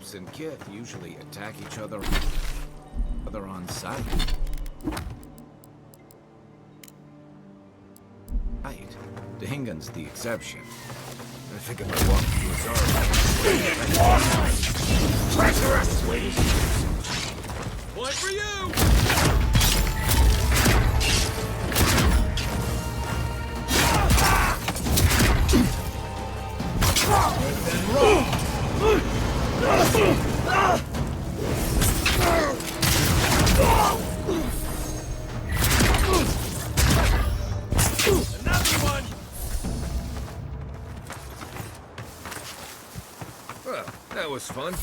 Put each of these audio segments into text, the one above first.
groups and kith usually attack each other on sight. Right. Dingan's the exception. I think if I walk through his arms... Treacherous! Point for you! Then roll! Another one! Well, that was fun.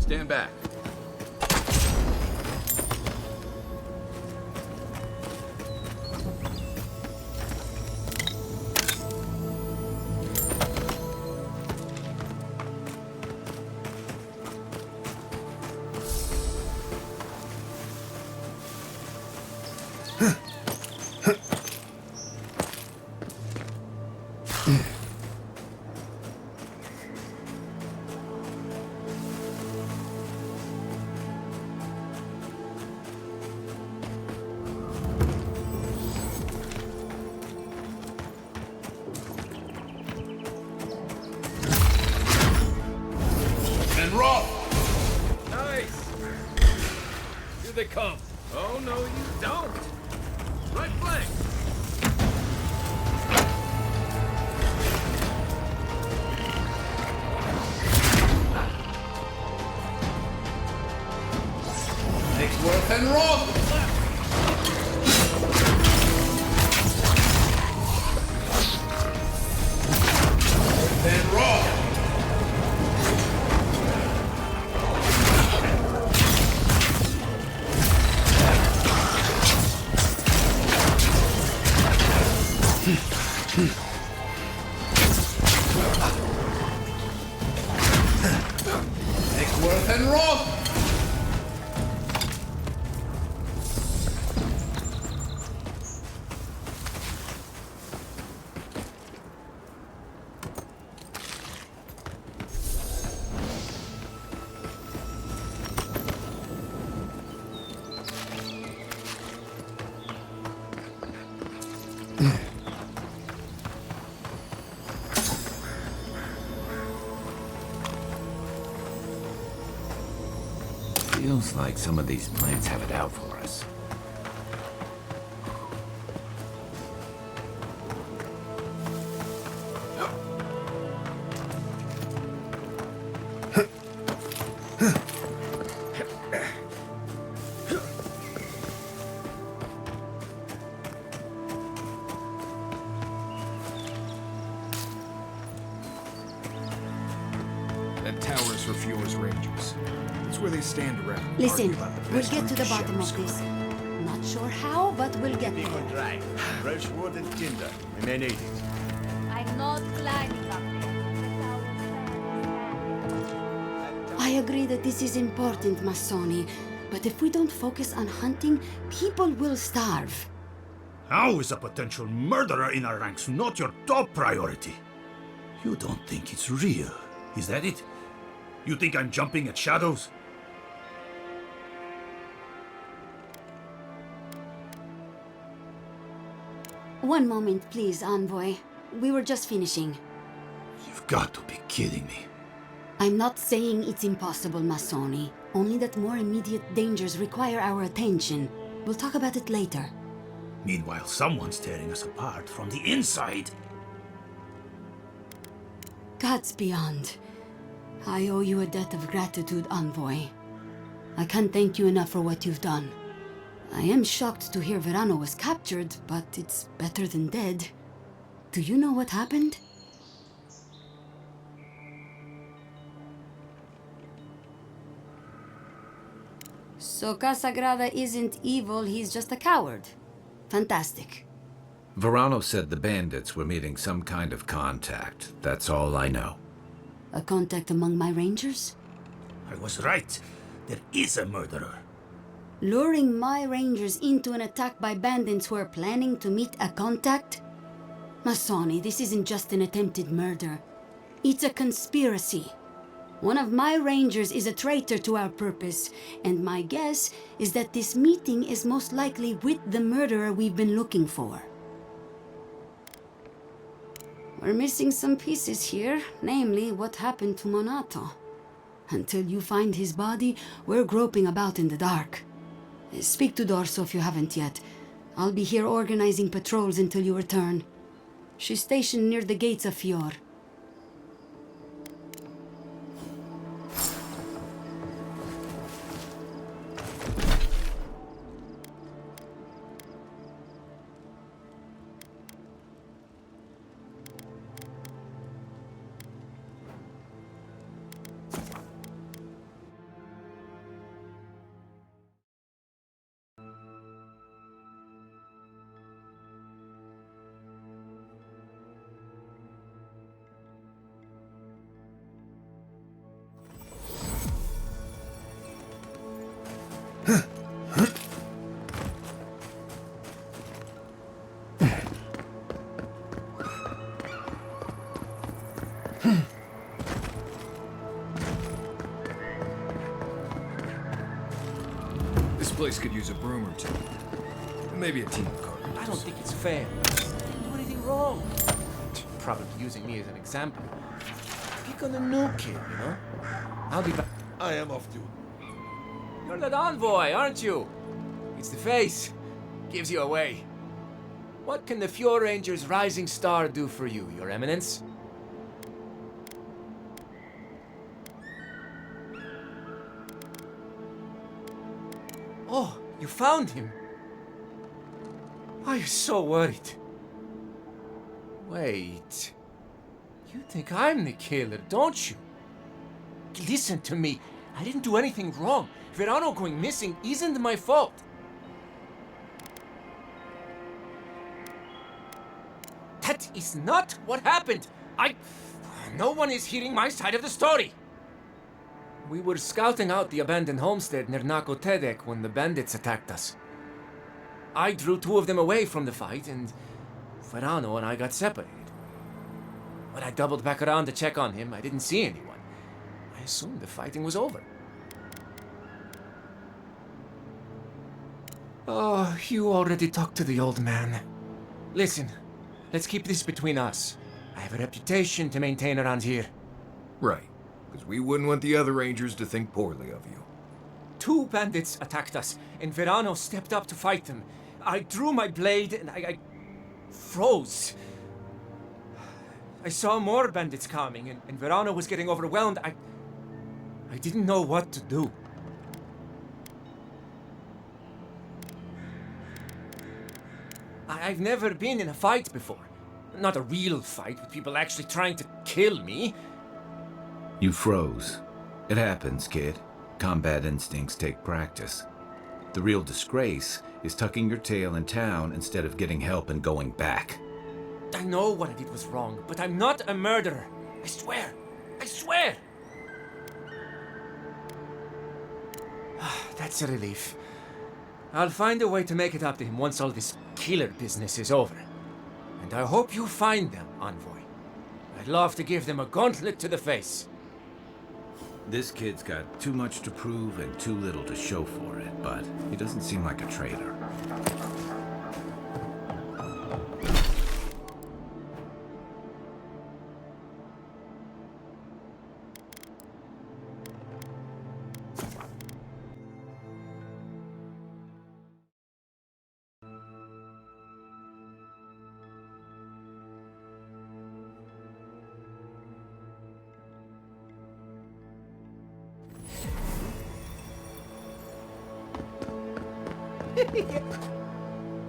Stand back. They come. Oh, no, you don't. Right flank. Takes worth and roll. Then roll. Take worth and roll. Feels like some of these plants have it out for us. That tower's for Fjord's Rangers. That's where they stand around. Listen, we'll get to the bottom of this. Not sure how, but we'll get there. Dry. Fresh wood and tinder. We may need it. that this is important, Masoni. But if we don't focus on hunting, people will starve. How is a potential murderer in our ranks not your top priority? You don't think it's real, is that it? You think I'm jumping at shadows? One moment, please, Envoy. We were just finishing. You've got to be kidding me. I'm not saying it's impossible, Masoni. Only that more immediate dangers require our attention. We'll talk about it later. Meanwhile, someone's tearing us apart from the inside. Gods beyond. I owe you a debt of gratitude, Envoy. I can't thank you enough for what you've done. I am shocked to hear Verano was captured, but it's better than dead. Do you know what happened? So Casagrada isn't evil, he's just a coward. Fantastic. Verano said the bandits were meeting some kind of contact. That's all I know. A contact among my rangers? I was right. There is a murderer. Luring my rangers into an attack by bandits who are planning to meet a contact? Masoni, this isn't just an attempted murder. It's a conspiracy. One of my rangers is a traitor to our purpose, and my guess is that this meeting is most likely with the murderer we've been looking for. We're missing some pieces here, namely what happened to Monato. Until you find his body, we're groping about in the dark. Speak to Dorso if you haven't yet. I'll be here organizing patrols until you return. She's stationed near the gates of Fior. This place could use a broom or two. Maybe a team of carpenters. I don't think it's fair. I didn't do anything wrong. Probably using me as an example. Pick on the new kid, you know? I'll be back. I am off duty. You're that envoy, aren't you? It's the face. Gives you away. What can the Fjord Ranger's rising star do for you, Your Eminence? Oh, you found him. I was so worried. Wait. You think I'm the killer, don't you? Listen to me. I didn't do anything wrong. Verano going missing isn't my fault. That is not what happened. No one is hearing my side of the story. We were scouting out the abandoned homestead near Nakotedek when the bandits attacked us. I drew two of them away from the fight, and Verano and I got separated. When I doubled back around to check on him, I didn't see anyone. I assumed the fighting was over. Oh, you already talked to the old man. Listen, let's keep this between us. I have a reputation to maintain around here. Right, because we wouldn't want the other rangers to think poorly of you. Two bandits attacked us, and Verano stepped up to fight them. I drew my blade, and I froze. I saw more bandits coming, and Verano was getting overwhelmed. I didn't know what to do. I've never been in a fight before. Not a real fight with people actually trying to kill me. You froze. It happens, kid. Combat instincts take practice. The real disgrace is tucking your tail in town instead of getting help and going back. I know what I did was wrong, but I'm not a murderer. I swear. I swear! That's a relief. I'll find a way to make it up to him once all this killer business is over. And I hope you find them, Envoy. I'd love to give them a gauntlet to the face. This kid's got too much to prove and too little to show for it, but he doesn't seem like a traitor.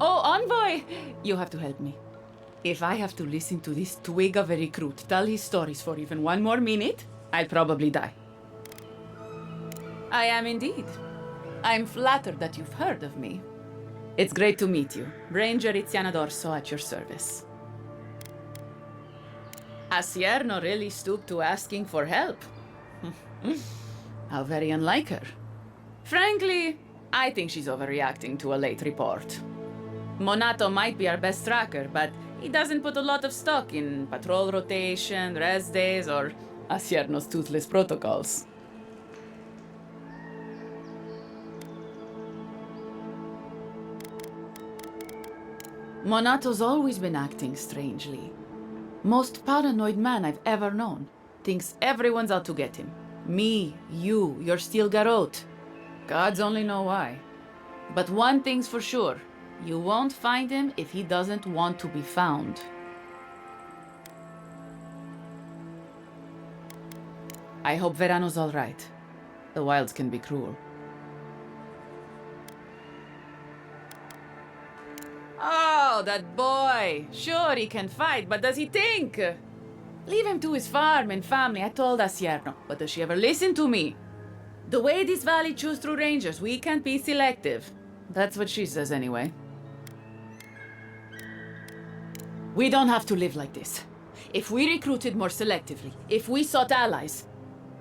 Oh, Envoy! You have to help me. If I have to listen to this twig of a recruit tell his stories for even one more minute, I'll probably die. I am indeed. I'm flattered that you've heard of me. It's great to meet you. Ranger Iziana Dorso at your service. Asierno really stooped to asking for help. How very unlike her. Frankly, I think she's overreacting to a late report. Monato might be our best tracker, but he doesn't put a lot of stock in patrol rotation, rest days, or Asierno's toothless protocols. Monato's always been acting strangely. Most paranoid man I've ever known. Thinks everyone's out to get him. Me, you, your steel garrote. Gods only know why. But one thing's for sure. You won't find him if he doesn't want to be found. I hope Verano's all right. The wilds can be cruel. Oh, that boy! Sure, he can fight, but does he think? Leave him to his farm and family, I told Asierno. But does she ever listen to me? The way this valley chews through rangers, we can't be selective. That's what she says anyway. We don't have to live like this. If we recruited more selectively, if we sought allies.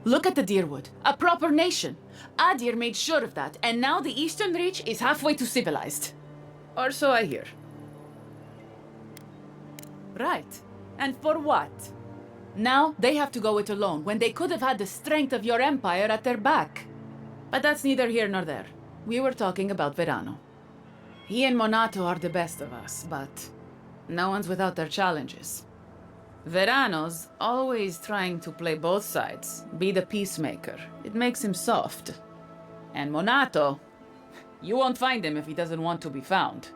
Look at the Deerwood, a proper nation. Adir made sure of that, and now the Eastern Reach is halfway to civilized. Or so I hear. Right. And for what? Now they have to go it alone, when they could have had the strength of your empire at their back. But that's neither here nor there. We were talking about Verano. He and Monato are the best of us, but no one's without their challenges. Verano's always trying to play both sides, be the peacemaker. It makes him soft. And Monato, you won't find him if he doesn't want to be found.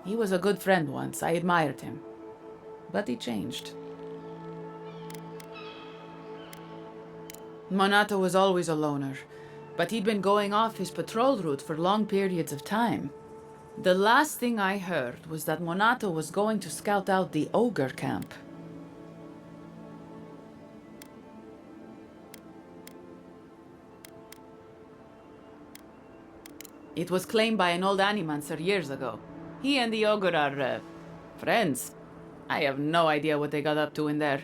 He was a good friend once, I admired him. But he changed. Monato was always a loner, but he'd been going off his patrol route for long periods of time. The last thing I heard was that Monato was going to scout out the ogre camp. It was claimed by an old animancer years ago. He and the ogre are, friends. I have no idea what they got up to in there.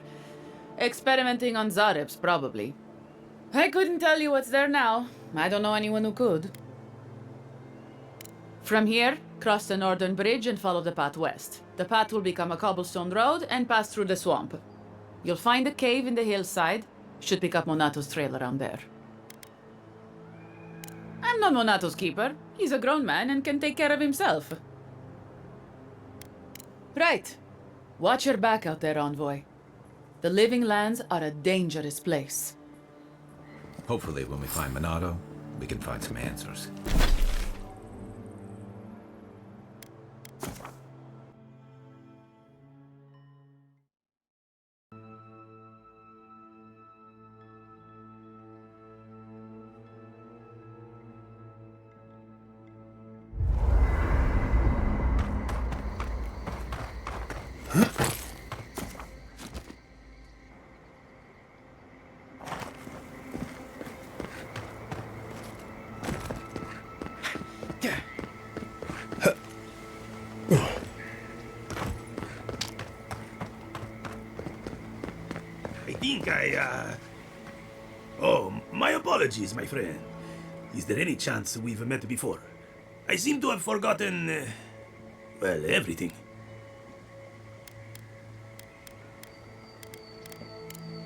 Experimenting on Zarebs, probably. I couldn't tell you what's there now. I don't know anyone who could. From here, cross the northern bridge and follow the path west. The path will become a cobblestone road and pass through the swamp. You'll find a cave in the hillside. Should pick up Monato's trail around there. I'm not Monato's keeper. He's a grown man and can take care of himself. Right. Watch your back out there, Envoy. The Living Lands are a dangerous place. Hopefully, when we find Monato, we can find some answers. Oh, my apologies, my friend. Is there any chance we've met before? I seem to have forgotten, well, everything.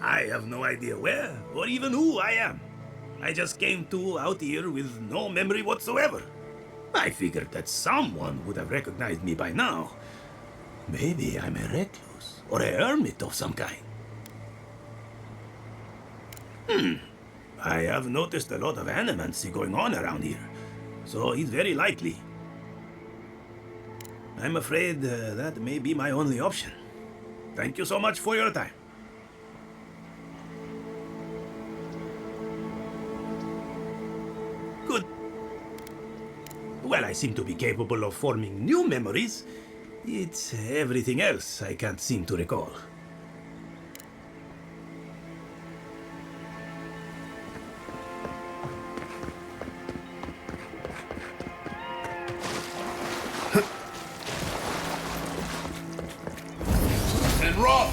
I have no idea where or even who I am. I just came out here with no memory whatsoever. I figured that someone would have recognized me by now. Maybe I'm a recluse or a hermit of some kind. I have noticed a lot of animancy going on around here, so it's very likely. I'm afraid that may be my only option. Thank you so much for your time. Good. Well, I seem to be capable of forming new memories. It's everything else I can't seem to recall. And rock!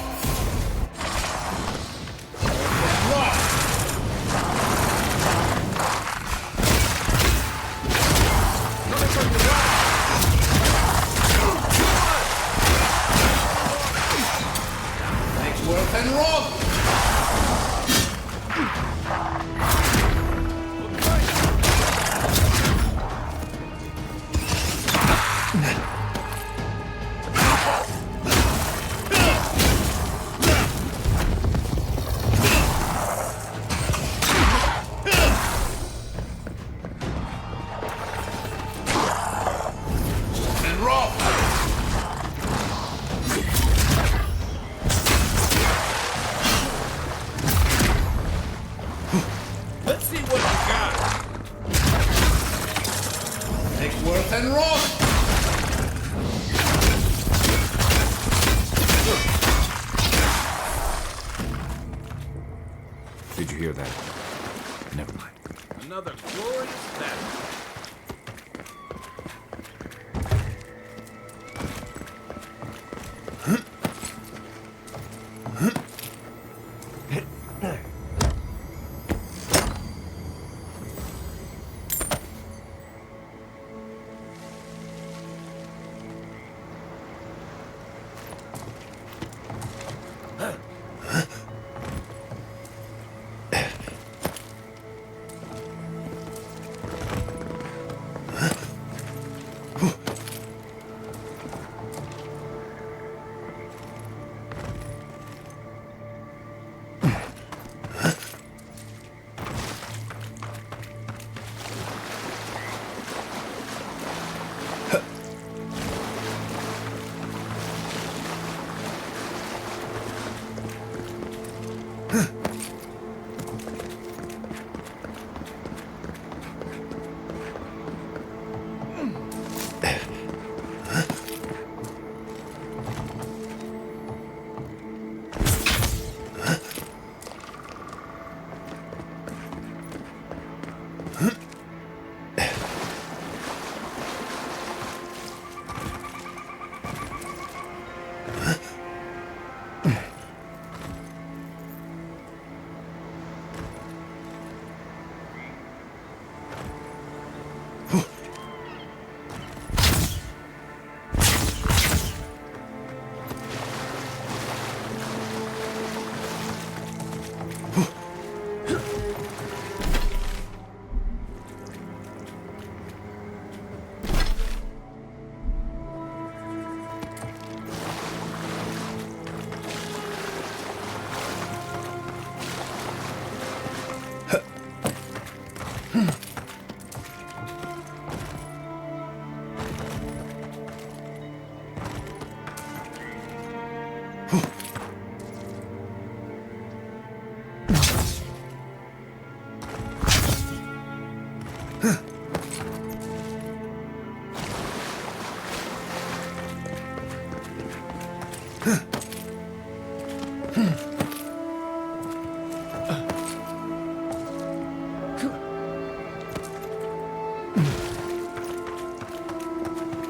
And rock! Let's see what you got. Next worth and rock. Did you hear that? Never mind. Another glorious battle.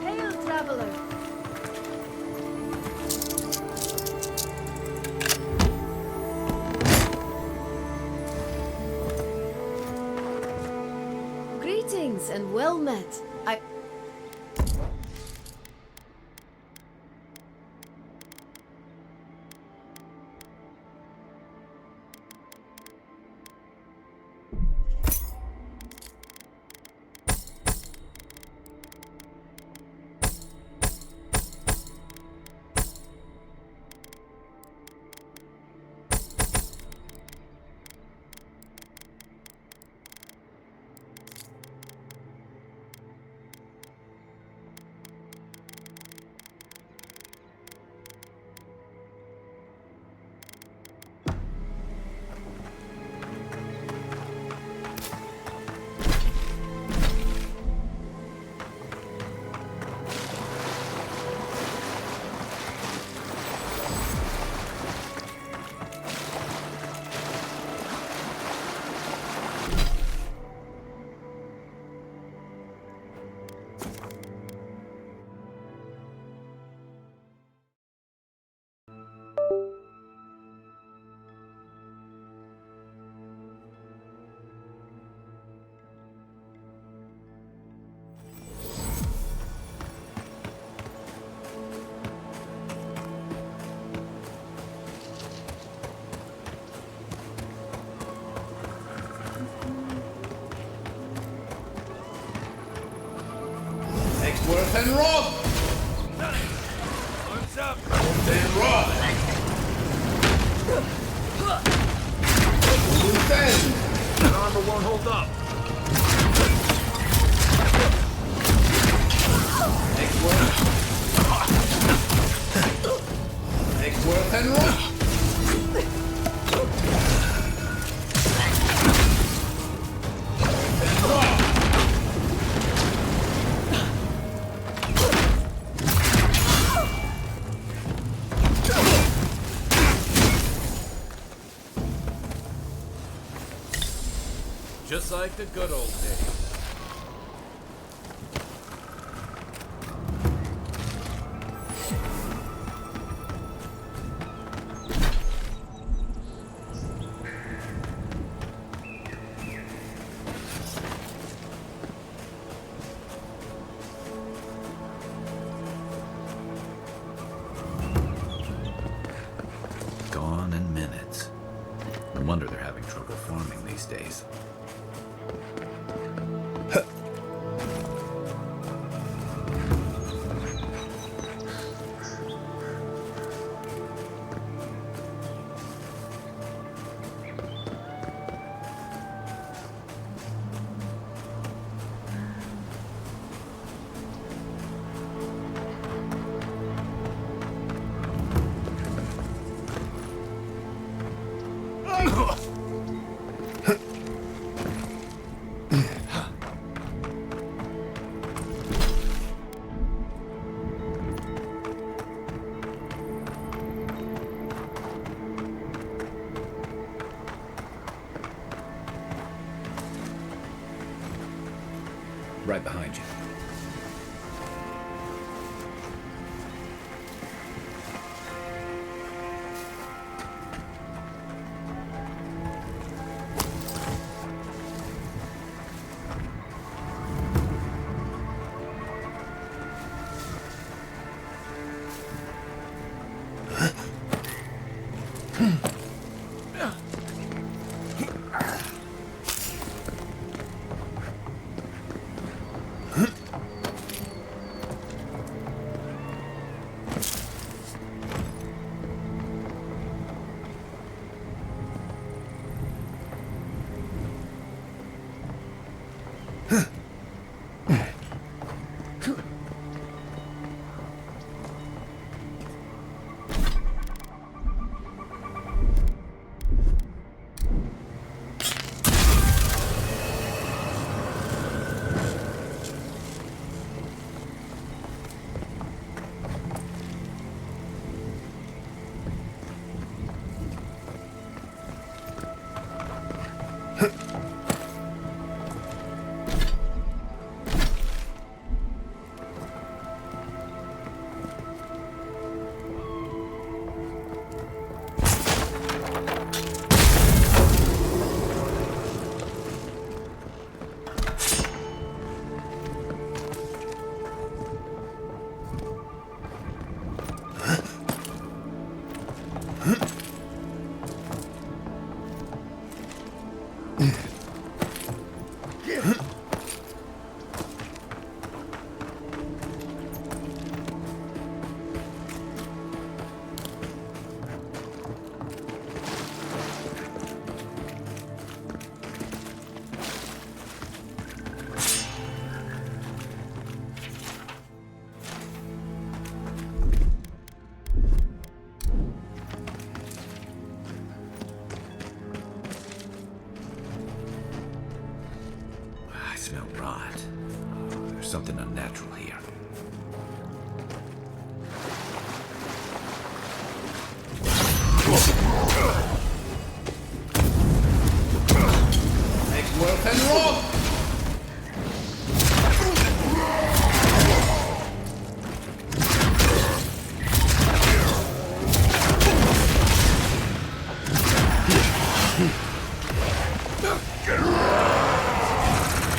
Hail, traveler! Greetings and well met. Worth and Rob! What's up? Then Rob! Loose end! That armor won't hold up. Next Worth and Rob! Just like the good old days. Gone in minutes. No wonder they're having trouble farming these days. Right behind you. smell rot. There's something unnatural here. Next worth and rock!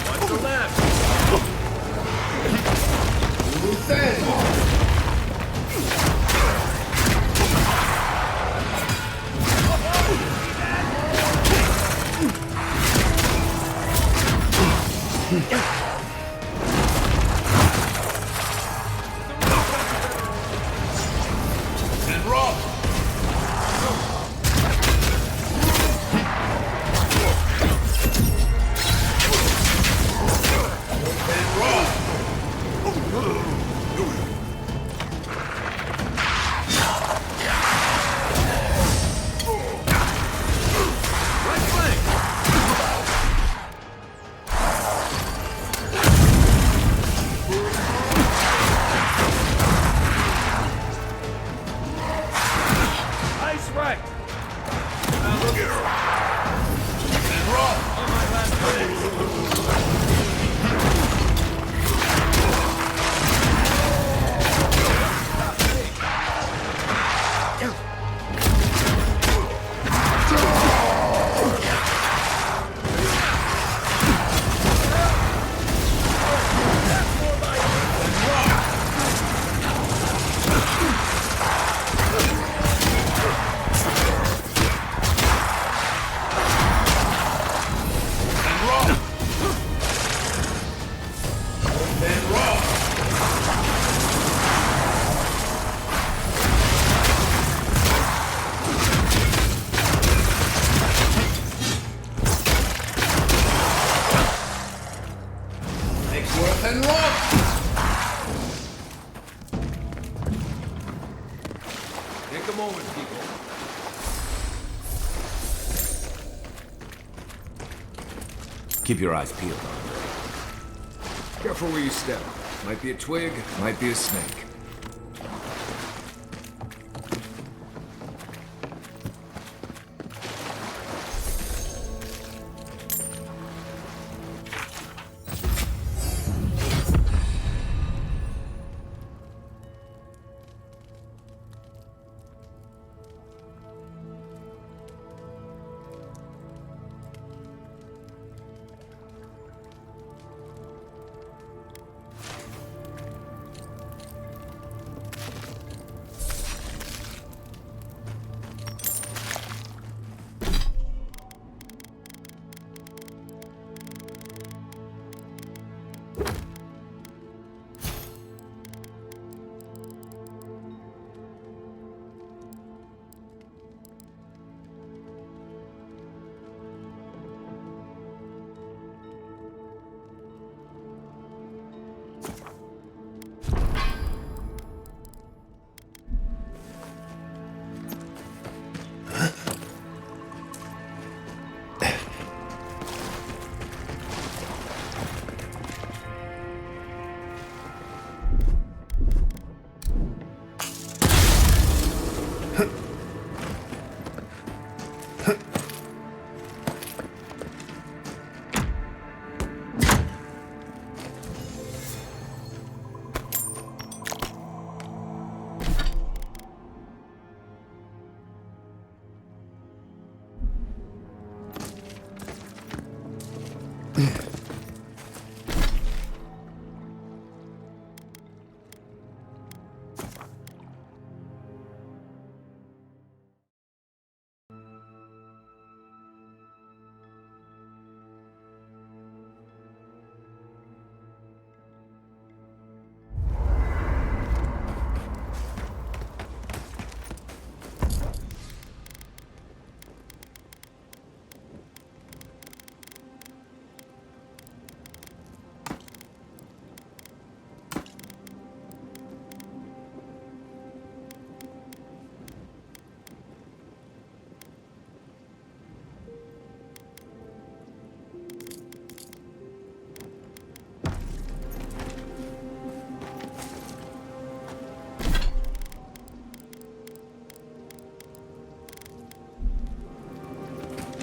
Watch the left. And rock! And rock! Right flank. Nice right. Now look at And rock! on my last play. And rock! And rock! Next worth and rock! Take a moment, people. Keep your eyes peeled. Careful where you step. Might be a twig, might be a snake.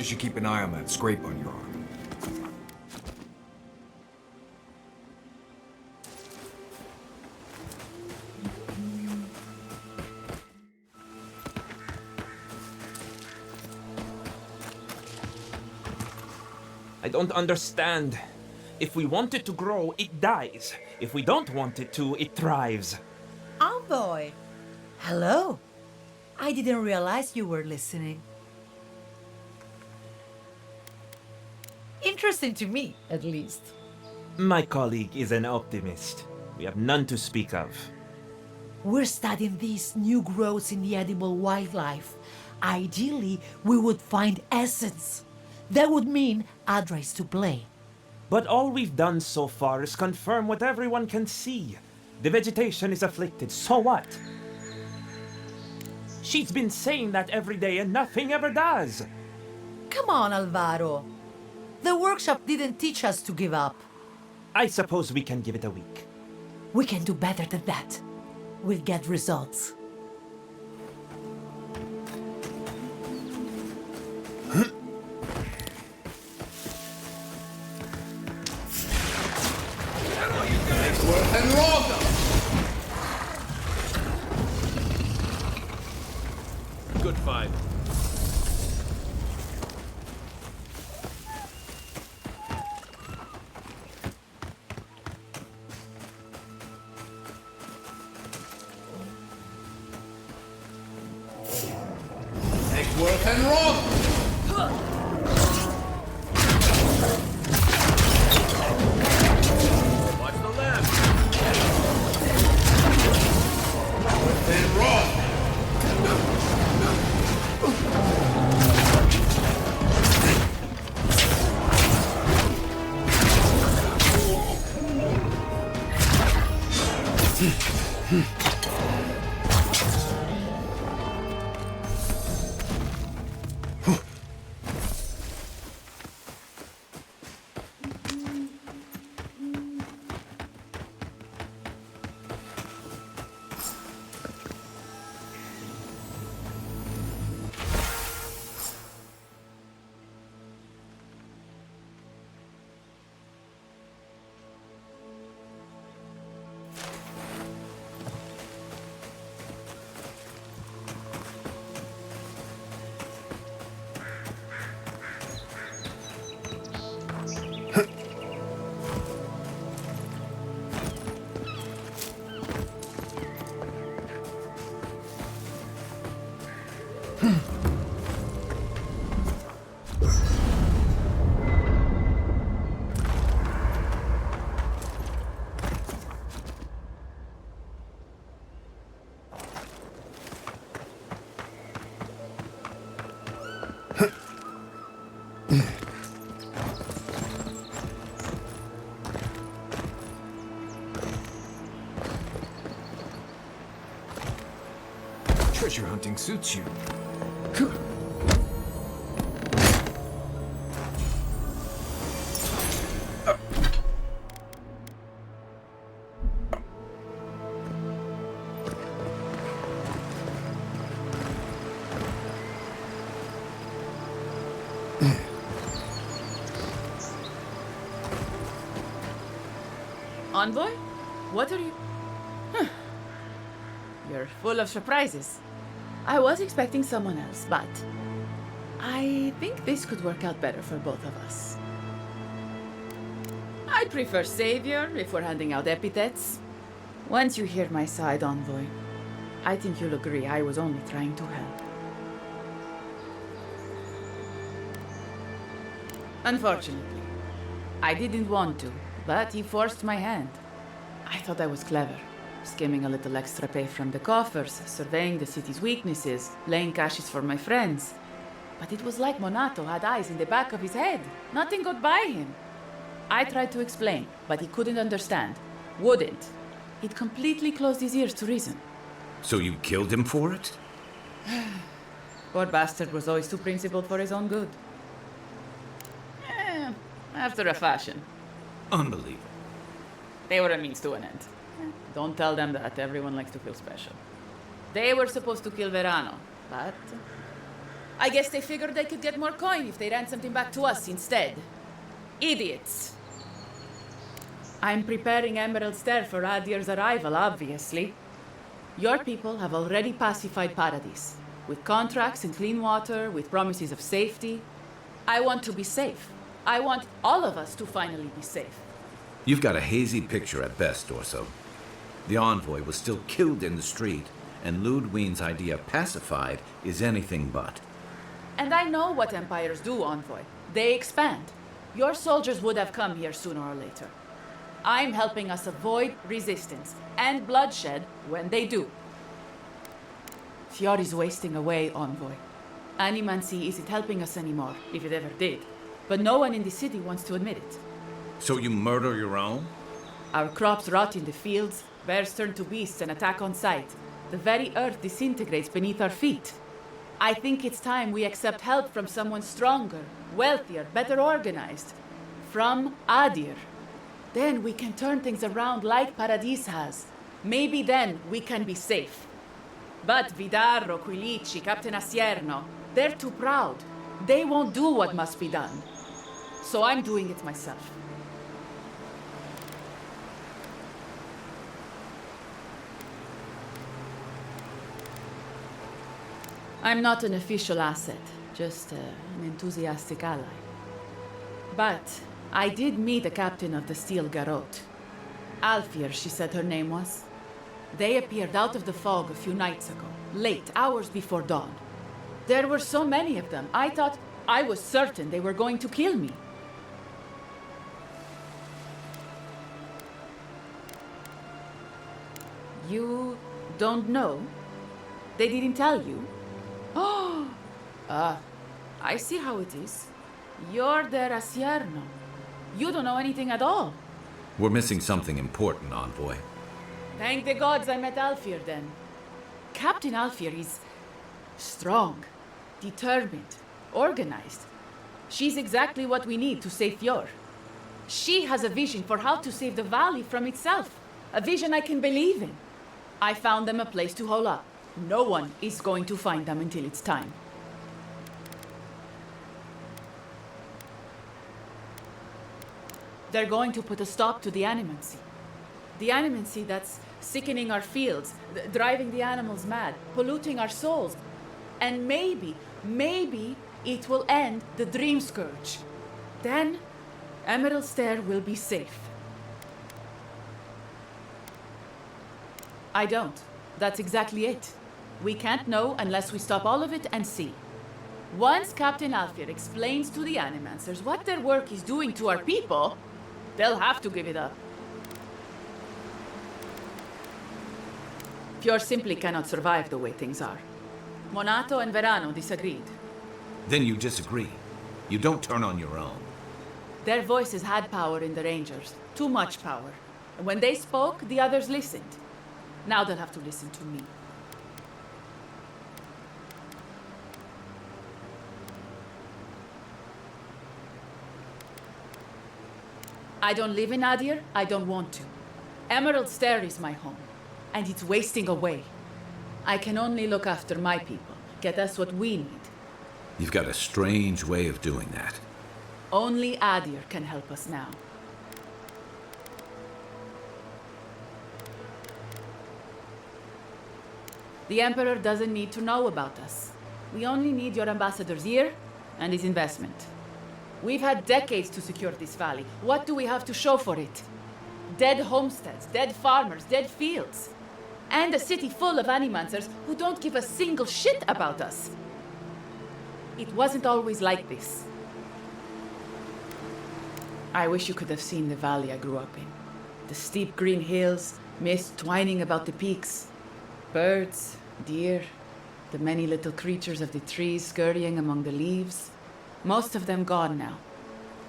should keep an eye on that scrape on your arm. I don't understand. If we want it to grow, it dies. If we don't want it to, it thrives. Envoy! Hello. I didn't realize you were listening. Interesting to me, at least. My colleague is an optimist. We have none to speak of. We're studying these new growths in the edible wildlife. Ideally, we would find essence. That would mean add rights to play. But all we've done so far is confirm what everyone can see. The vegetation is afflicted, so what? She's been saying that every day and nothing ever does. Come on, Alvaro. The workshop didn't teach us to give up. I suppose we can give it a week. We can do better than that. We'll get results. And roll! Good find. Worth and roll! Watch the left. And roll! Treasure hunting suits you. Envoy? What are you... Huh. You're full of surprises. I was expecting someone else, but I think this could work out better for both of us. I'd prefer savior if we're handing out epithets. Once you hear my side, Envoy, I think you'll agree I was only trying to help. Unfortunately, I didn't want to, but he forced my hand. I thought I was clever, skimming a little extra pay from the coffers, surveying the city's weaknesses, laying caches for my friends. But it was like Monato had eyes in the back of his head. Nothing got by him. I tried to explain, but he couldn't understand. Wouldn't. He'd completely closed his ears to reason. So you killed him for it? Poor bastard was always too principled for his own good. After a fashion. Unbelievable. They were a means to an end. Don't tell them that. Everyone likes to feel special. They were supposed to kill Verano, but I guess they figured they could get more coin if they ran something back to us instead. Idiots. I'm preparing Emerald Stair for Adir's arrival, obviously. Your people have already pacified Paradise, with contracts and clean water, with promises of safety. I want to be safe. I want all of us to finally be safe. You've got a hazy picture at best, Dorso. The envoy was still killed in the street, and Ludwine's idea pacified is anything but. And I know what empires do, Envoy. They expand. Your soldiers would have come here sooner or later. I'm helping us avoid resistance and bloodshed when they do. Fiori's wasting away, Envoy. Animancy isn't helping us anymore, if it ever did. But no one in the city wants to admit it. So you murder your own? Our crops rot in the fields, bears turn to beasts and attack on sight. The very earth disintegrates beneath our feet. I think it's time we accept help from someone stronger, wealthier, better organized. From Adir. Then we can turn things around like Paradis has. Maybe then we can be safe. But Vidarro, Quilici, Captain Asierno, they're too proud. They won't do what must be done. So I'm doing it myself. I'm not an official asset, just an enthusiastic ally. But I did meet the captain of the Steel Garrote. Alfir, she said her name was. They appeared out of the fog a few nights ago, late, hours before dawn. There were so many of them, I was certain they were going to kill me. You don't know? They didn't tell you? Oh, I see how it is. You're their Asierno. You don't know anything at all. We're missing something important, Envoy. Thank the gods I met Alfir then. Captain Alfir is strong, determined, organized. She's exactly what we need to save Fjord. She has a vision for how to save the valley from itself. A vision I can believe in. I found them a place to hole up. No one is going to find them until it's time. They're going to put a stop to the animancy. The animancy that's sickening our fields, driving the animals mad, polluting our souls. And maybe it will end the Dream Scourge. Then, Emerald Stair will be safe. I don't. That's exactly it. We can't know unless we stop all of it and see. Once Captain Alfir explains to the Animancers what their work is doing to our people, they'll have to give it up. Fjord simply cannot survive the way things are. Monato and Verano disagreed. Then you disagree. You don't turn on your own. Their voices had power in the Rangers. Too much power. And when they spoke, the others listened. Now they'll have to listen to me. I don't live in Adir. I don't want to. Emerald Stair is my home, and it's wasting away. I can only look after my people, get us what we need. You've got a strange way of doing that. Only Adir can help us now. The Emperor doesn't need to know about us. We only need your ambassador's ear and his investment. We've had decades to secure this valley. What do we have to show for it? Dead homesteads, dead farmers, dead fields. And a city full of animancers who don't give a single shit about us. It wasn't always like this. I wish you could have seen the valley I grew up in. The steep green hills, mist twining about the peaks. Birds, deer, the many little creatures of the trees scurrying among the leaves. Most of them gone now.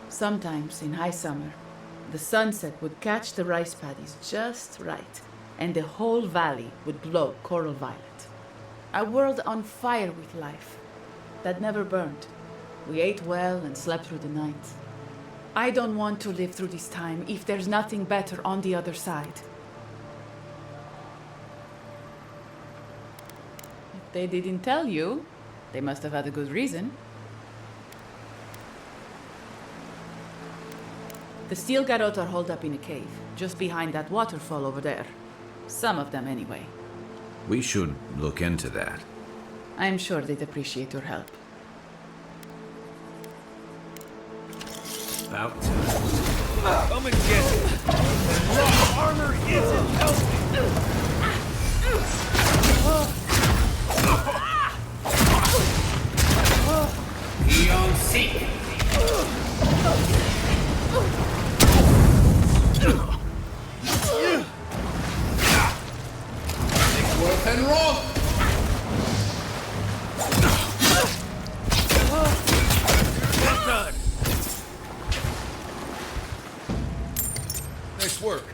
Sometimes, in high summer, the sunset would catch the rice paddies just right, and the whole valley would glow coral violet. A world on fire with life that never burned. We ate well and slept through the night. I don't want to live through this time if there's nothing better on the other side. If they didn't tell you, They must have had a good reason. The steel garrote are holed up in a cave, just behind that waterfall over there. Some of them, anyway. We should look into that. I'm sure they'd appreciate your help. About time. Come and get it! Raw armor isn't helping! Beyond seek. It's worth and wrong. Nice work.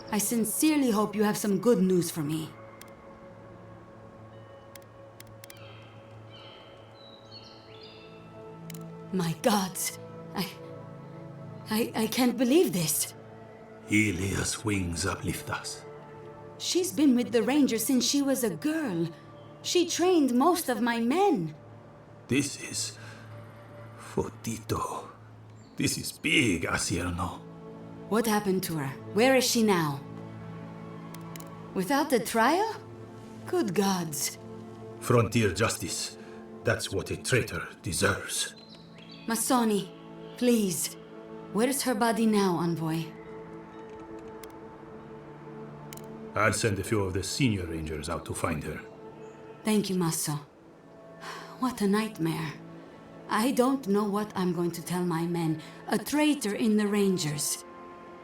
I sincerely hope you have some good news for me. My gods, I can't believe this. Ilia's wings uplift us. She's been with the Rangers since she was a girl. She trained most of my men. This is... Fotito. This is big, Acero. What happened to her? Where is she now? Without the trial? Good gods. Frontier justice. That's what a traitor deserves. Masoni, please. Where's her body now, Envoy? I'll send a few of the senior rangers out to find her. Thank you, Maso. What a nightmare. I don't know what I'm going to tell my men. A traitor in the Rangers.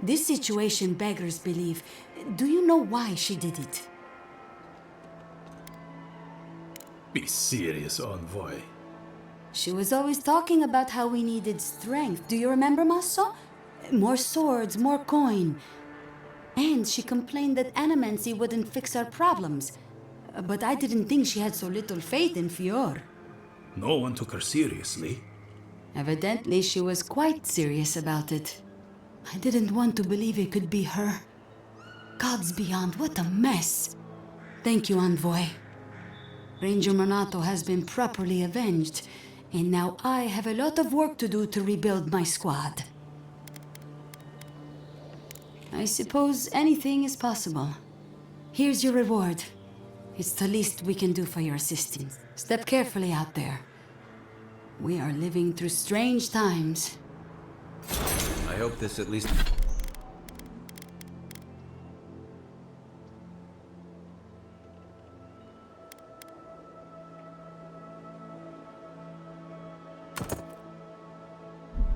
This situation beggars belief. Do you know why she did it? Be serious, Envoy. She was always talking about how we needed strength. Do you remember, Maso? More swords, more coin. And she complained that animancy wouldn't fix our problems. But I didn't think she had so little faith in Fior. No one took her seriously. Evidently, she was quite serious about it. I didn't want to believe it could be her. Gods beyond, what a mess. Thank you, Envoy. Ranger Monato has been properly avenged, and now I have a lot of work to do to rebuild my squad. I suppose anything is possible. Here's your reward. It's the least we can do for your assistance. Step carefully out there. We are living through strange times. I hope this at least...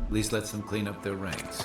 At least lets them clean up their ranks.